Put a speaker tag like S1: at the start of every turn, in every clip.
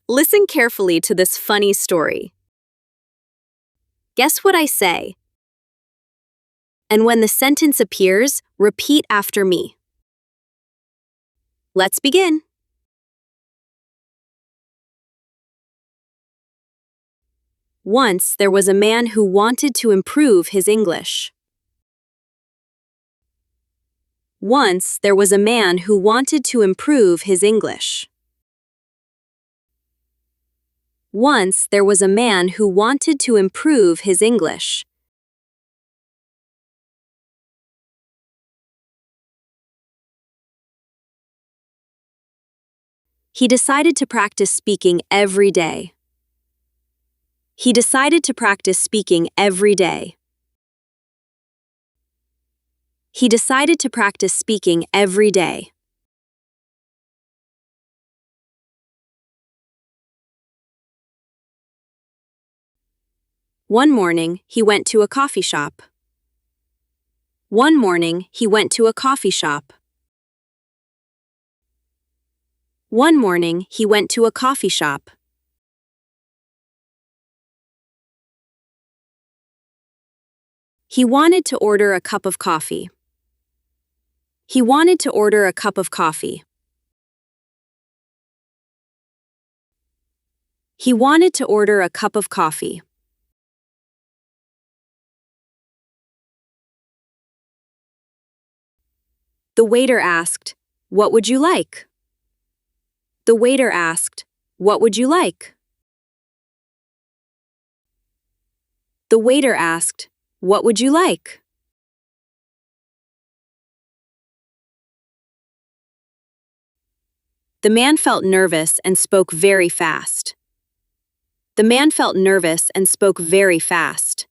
S1: Listen carefully to this funny story. Guess what I say? And when the sentence appears, repeat after me. Let's begin. Once there was a man who wanted to improve his English. Once there was a man who wanted to improve his English. Once there was a man who wanted to improve his English. He decided to practice speaking every day. He decided to practice speaking every day. He decided to practice speaking every day. One morning, he went to a coffee shop. One morning, he went to a coffee shop. One morning, he went to a coffee shop. He wanted to order a cup of coffee. He wanted to order a cup of coffee. He wanted to order a cup of coffee. The waiter asked, "What would you like?" The waiter asked, "What would you like?" The waiter asked, "What would you like?" The man felt nervous and spoke very fast. The man felt nervous and spoke very fast.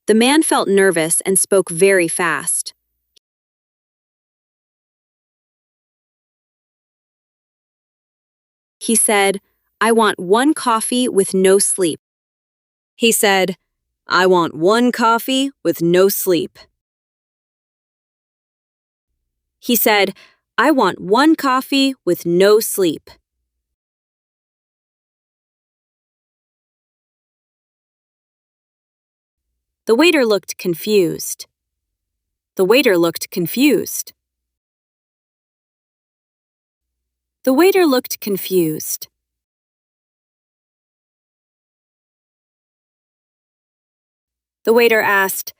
S1: The man felt nervous and spoke very fast. He said, "I want one coffee with no sleep." He said, "I want one coffee with no sleep." He said, "I want one coffee with no sleep." The waiter looked confused. The waiter looked confused. The waiter looked confused. The waiter asked,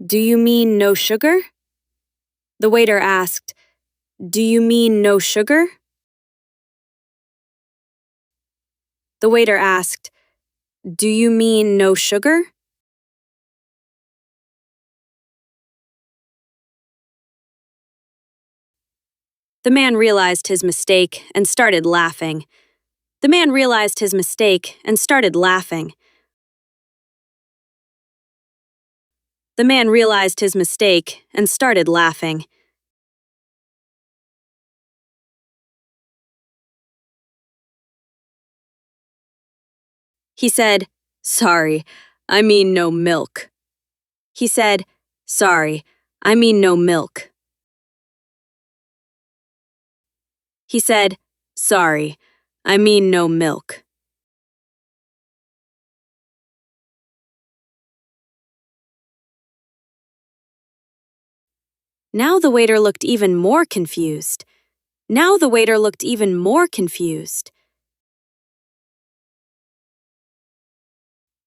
S1: "Do you mean no sugar?" The waiter asked, "Do you mean no sugar?" The waiter asked, "Do you mean no sugar?" The man realized his mistake and started laughing. The man realized his mistake and started laughing. The man realized his mistake and started laughing. He said, "Sorry, I mean no milk." He said, "Sorry, I mean no milk." He said, "Sorry, I mean no milk." Now the waiter looked even more confused. Now the waiter looked even more confused.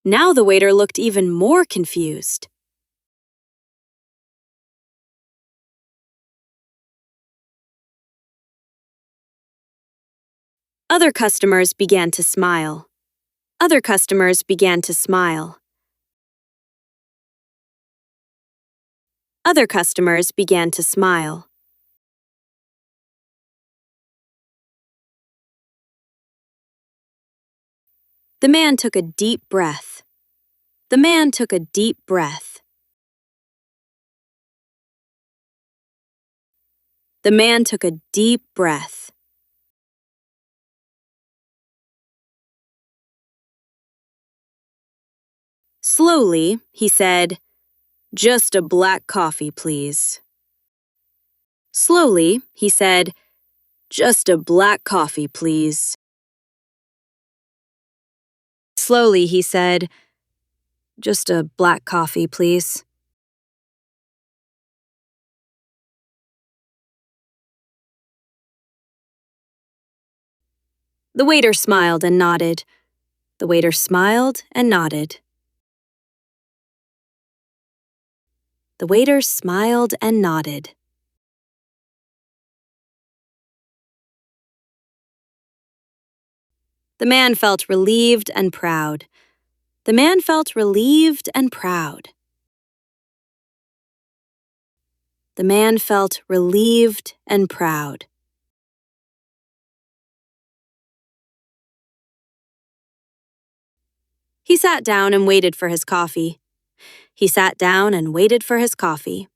S1: Now the waiter looked even more confused. Other customers began to smile. Other customers began to smile. Other customers began to smile. The man took a deep breath. The man took a deep breath. The man took a deep breath. Slowly, he said, "Just a black coffee, please." Slowly, he said, Just a black coffee, please. Slowly, he said, Just a black coffee, please. The waiter smiled and nodded. The waiter smiled and nodded. The waiter smiled and nodded. The man felt relieved and proud. The man felt relieved and proud. The man felt relieved and proud. He sat down and waited for his coffee. He sat down and waited for his coffee.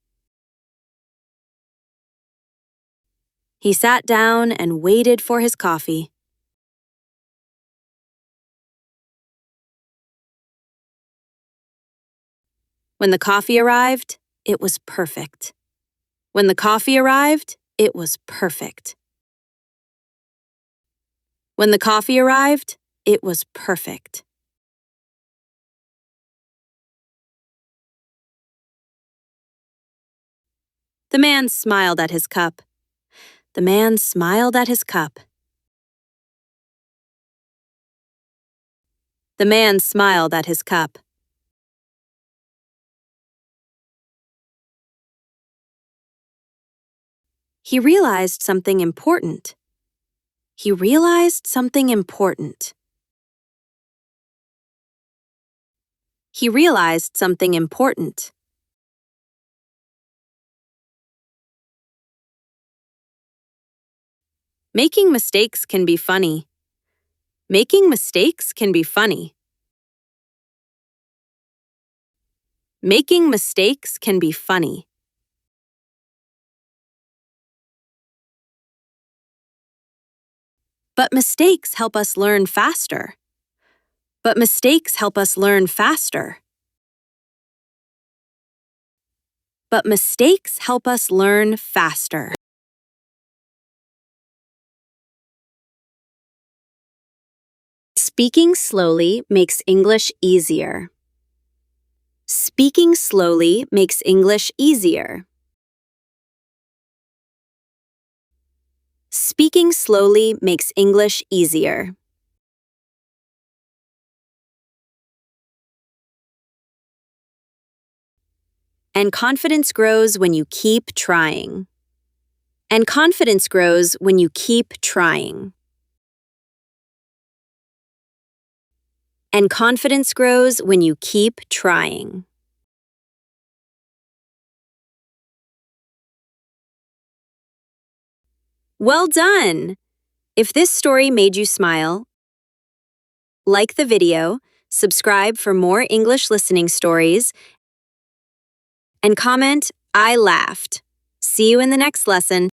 S1: He sat down and waited for his coffee. When the coffee arrived, it was perfect. When the coffee arrived, it was perfect. When the coffee arrived, it was perfect. The man smiled at his cup. The man smiled at his cup. The man smiled at his cup. He realized something important. He realized something important. He realized something important. Making mistakes can be funny. Making mistakes can be funny. Making mistakes can be funny. But mistakes help us learn faster. But mistakes help us learn faster. But mistakes help us learn faster. Speaking slowly makes English easier. Speaking slowly makes English easier. Speaking slowly makes English easier. And confidence grows when you keep trying. And confidence grows when you keep trying. And confidence grows when you keep trying. Well done! If this story made you smile, like the video, subscribe for more English listening stories, and comment, I laughed. See you in the next lesson.